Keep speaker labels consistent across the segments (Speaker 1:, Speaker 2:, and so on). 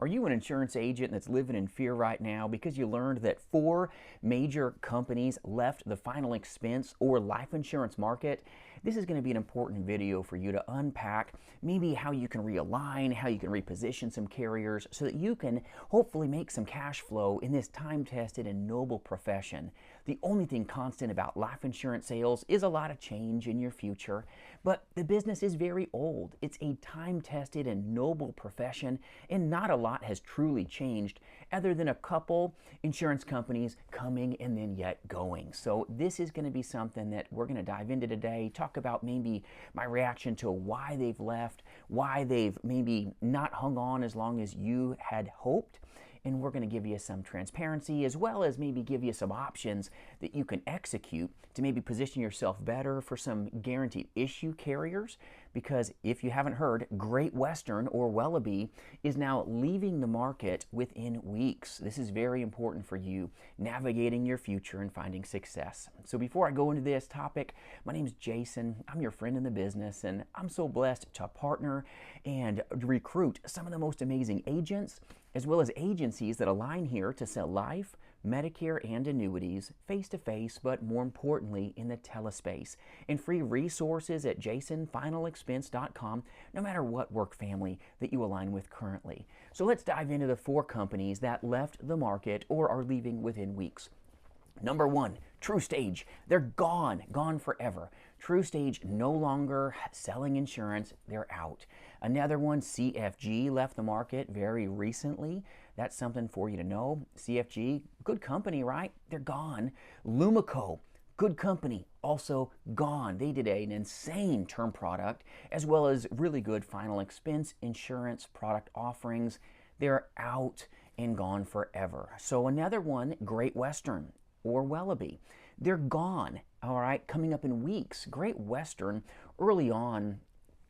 Speaker 1: Are you an insurance agent that's living in fear right now because you learned that 4 major companies left the final expense or life insurance market? This is going to be an important video for you to unpack maybe how you can realign, how you can reposition some carriers so that you can hopefully make some cash flow in this time-tested and noble profession. The only thing constant about life insurance sales is a lot of change in your future, but the business is very old. It's a time-tested and noble profession, and not a lot has truly changed other than a couple insurance companies coming and then yet going. So this is going to be something that we're going to dive into today, talk about maybe my reaction to why they've left, why they've maybe not hung on as long as you had hoped, and we're going to give you some transparency as well as maybe give you some options that you can execute to maybe position yourself better for some guaranteed issue carriers. Because if you haven't heard, Great Western or Wellaby is now leaving the market within weeks. This is very important for you navigating your future and finding success. So before I go into this topic, my name is Jason. I'm your friend in the business, and I'm so blessed to partner and recruit some of the most amazing agents as well as agencies that align here to sell life, Medicare, and annuities face-to-face, but more importantly in the telespace, and free resources at jasonfinalexpense.com, no matter what work family that you align with currently. So let's dive into the 4 companies that left the market or are leaving within weeks. Number 1, TruStage. They're gone forever. TruStage no longer selling insurance, they're out. Another one, CFG, left the market very recently. That's something for you to know. CFG, good company, right? They're gone. Lumico, good company, also gone. They did an insane term product as well as really good final expense insurance product offerings. They're out and gone forever. So another one, Great Western or Wellaby. They're gone, all right, coming up in weeks. Great Western, early on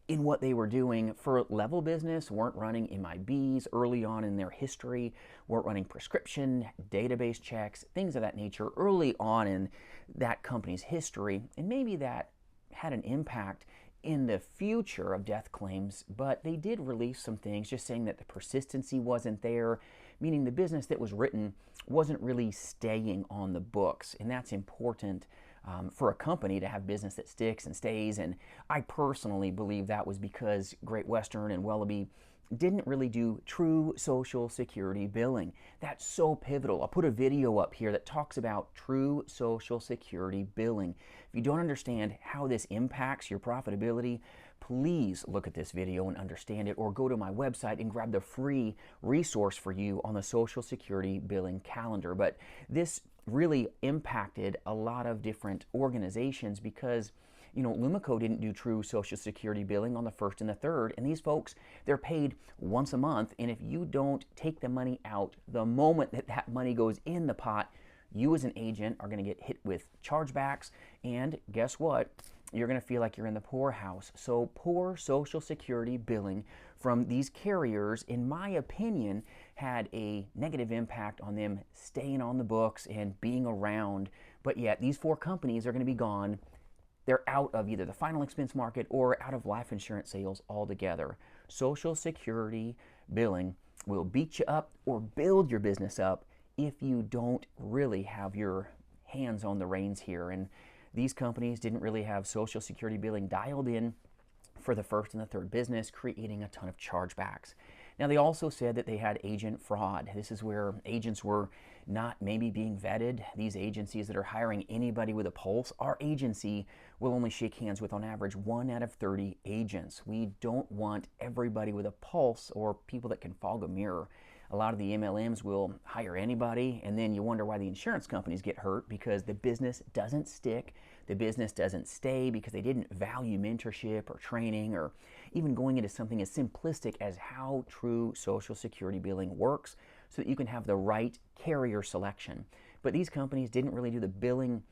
Speaker 1: in what they were doing for level business, weren't running MIBs early on in their history, weren't running prescription, database checks, things of that nature early on in that company's history, and maybe that had an impact in the future of death claims, but they did release some things just saying that the persistency wasn't there, meaning the business that was written wasn't really staying on the books. And that's important for a company to have business that sticks and stays. And I personally believe that was because Great Western and Wellaby didn't really do true Social Security billing. That's so pivotal. I'll put a video up here that talks about true Social Security billing. If you don't understand how this impacts your profitability, please look at this video and understand it, or go to my website and grab the free resource for you on the Social Security billing calendar. But this really impacted a lot of different organizations because Lumico didn't do true Social Security billing on the 1st and the 3rd, and these folks, they're paid once a month, and if you don't take the money out the moment that that money goes in the pot, you as an agent are going to get hit with chargebacks, and guess what? You're going to feel like you're in the poorhouse. So poor Social Security billing from these carriers, in my opinion, had a negative impact on them staying on the books and being around. But yet these 4 companies are going to be gone. They're out of either the final expense market or out of life insurance sales altogether. Social Security billing will beat you up or build your business up if you don't really have your hands on the reins here. And these companies didn't really have Social Security billing dialed in for the 1st and the 3rd business, creating a ton of chargebacks. Now, they also said that they had agent fraud. This is where agents were not maybe being vetted. These agencies that are hiring anybody with a pulse, our agency will only shake hands with on average 1 out of 30 agents. We don't want everybody with a pulse or people that can fog a mirror. A lot of the MLMs will hire anybody, and then you wonder why the insurance companies get hurt because the business doesn't stick, the business doesn't stay because they didn't value mentorship or training or even going into something as simplistic as how true Social Security billing works so that you can have the right carrier selection. But these companies didn't really do the billing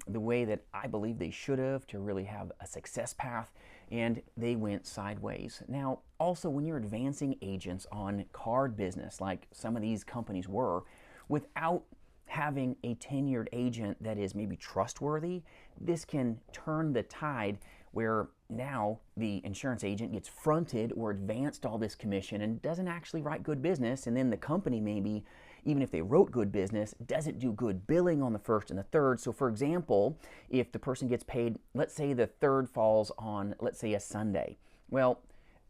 Speaker 1: the way that I believe they should have to really have a success path, and they went sideways. Now, also when you're advancing agents on card business like some of these companies were, without having a tenured agent that is maybe trustworthy, this can turn the tide where now the insurance agent gets fronted or advanced all this commission and doesn't actually write good business, and then the company maybe, even if they wrote good business, doesn't do good billing on the first and the third. So for example, if the person gets paid, let's say the third falls on, let's say, a Sunday, well,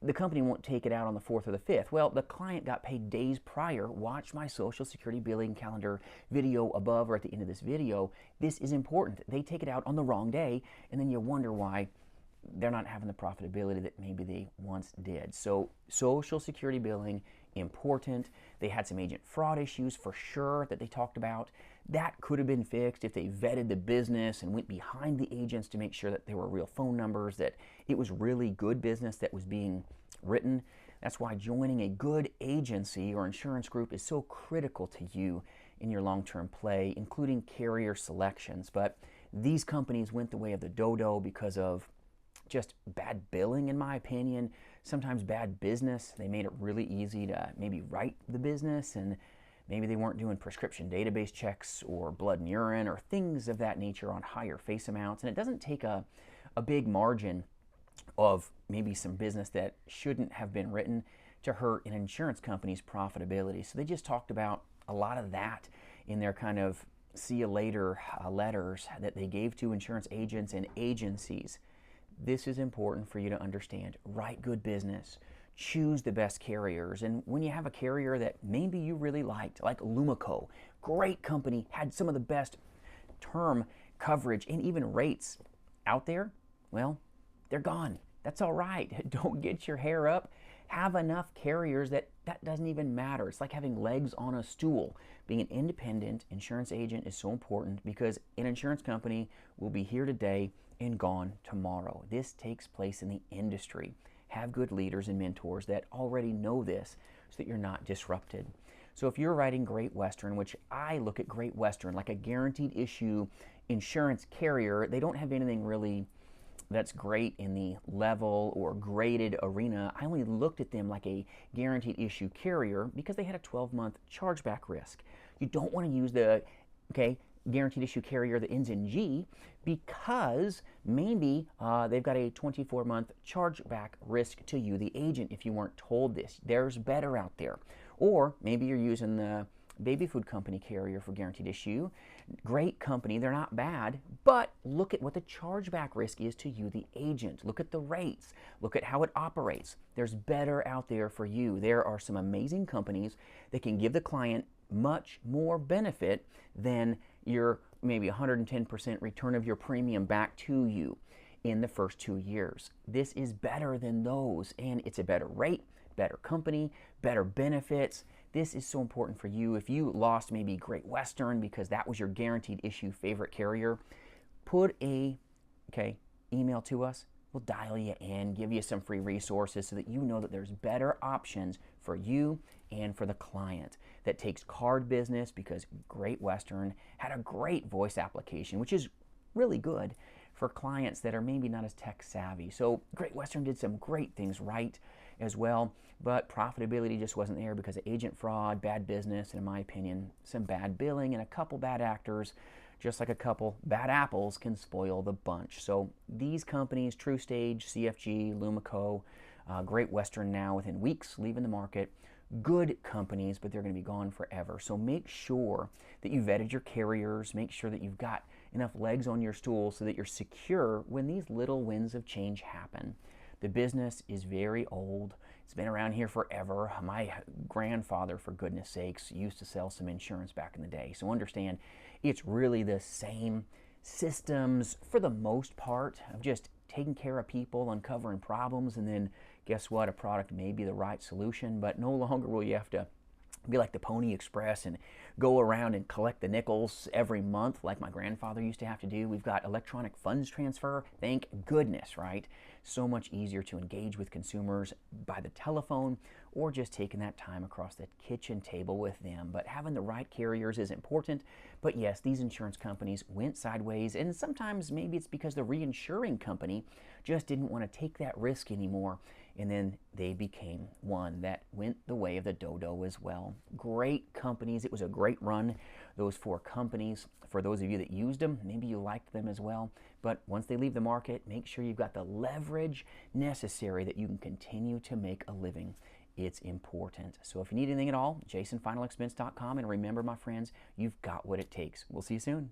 Speaker 1: the company won't take it out on the 4th or the 5th. Well, the client got paid days prior. Watch my Social Security billing calendar video above or at the end of this video. This is important. They take it out on the wrong day, and then you wonder why they're not having the profitability that maybe they once did. So Social Security billing, important. They had some agent fraud issues for sure that they talked about. That could have been fixed if they vetted the business and went behind the agents to make sure that there were real phone numbers, that it was really good business that was being written. That's why joining a good agency or insurance group is so critical to you in your long-term play, including carrier selections. But these companies went the way of the dodo because of just bad billing, in my opinion, sometimes bad business. They made it really easy to maybe write the business, and maybe they weren't doing prescription database checks or blood and urine or things of that nature on higher face amounts. And it doesn't take a big margin of maybe some business that shouldn't have been written to hurt an insurance company's profitability. So they just talked about a lot of that in their kind of see you later letters that they gave to insurance agents and agencies. This is important for you to understand. Write good business. Choose the best carriers. And when you have a carrier that maybe you really liked, like Lumico, great company, had some of the best term coverage and even rates out there, well, they're gone. That's all right. Don't get your hair up. Have enough carriers that doesn't even matter. It's like having legs on a stool. Being an independent insurance agent is so important because an insurance company will be here today and gone tomorrow. This takes place in the industry. Have good leaders and mentors that already know this so that you're not disrupted. So if you're writing Great Western, which I look at Great Western like a guaranteed issue insurance carrier, they don't have anything really that's great in the level or graded arena. I only looked at them like a guaranteed issue carrier because they had a 12-month chargeback risk. You don't want to use the guaranteed issue carrier that ends in G because maybe they've got a 24-month chargeback risk to you, the agent, if you weren't told this. There's better out there. Or maybe you're using the baby food company carrier for guaranteed issue. Great company, they're not bad, but look at what the chargeback risk is to you, the agent. Look at the rates. Look at how it operates. There's better out there for you. There are some amazing companies that can give the client much more benefit than your maybe 110% return of your premium back to you in the first 2 years. This is better than those, and it's a better rate, better company, better benefits. This is so important for you. If you lost maybe Great Western because that was your guaranteed issue favorite carrier, put a email to us. We'll dial you in, give you some free resources so that you know that there's better options for you and for the client. That takes card business because Great Western had a great voice application, which is really good for clients that are maybe not as tech savvy. So Great Western did some great things right as well, but profitability just wasn't there because of agent fraud, bad business, and in my opinion, some bad billing and a couple bad actors. Just like a couple bad apples can spoil the bunch. So these companies, TrueStage, CFG, Lumico, Great Western now within weeks leaving the market, good companies, but they're going to be gone forever. So make sure that you vetted your carriers, make sure that you've got enough legs on your stool so that you're secure when these little winds of change happen. The business is very old. It's been around here forever. My grandfather, for goodness sakes, used to sell some insurance back in the day. So understand, it's really the same systems for the most part of just taking care of people, uncovering problems, and then guess what? A product may be the right solution, but no longer will you have to be like the Pony Express and go around and collect the nickels every month like my grandfather used to have to do. We've got electronic funds transfer. Thank goodness, right? So much easier to engage with consumers by the telephone or just taking that time across the kitchen table with them. But having the right carriers is important. But yes, these insurance companies went sideways, and sometimes maybe it's because the reinsuring company just didn't want to take that risk anymore and then they became one that went the way of the dodo as well. Great companies. It was a great run, those 4 companies. For those of you that used them, maybe you liked them as well. But once they leave the market, make sure you've got the leverage necessary that you can continue to make a living. It's important. So if you need anything at all, jasonfinalexpense.com. And remember, my friends, you've got what it takes. We'll see you soon.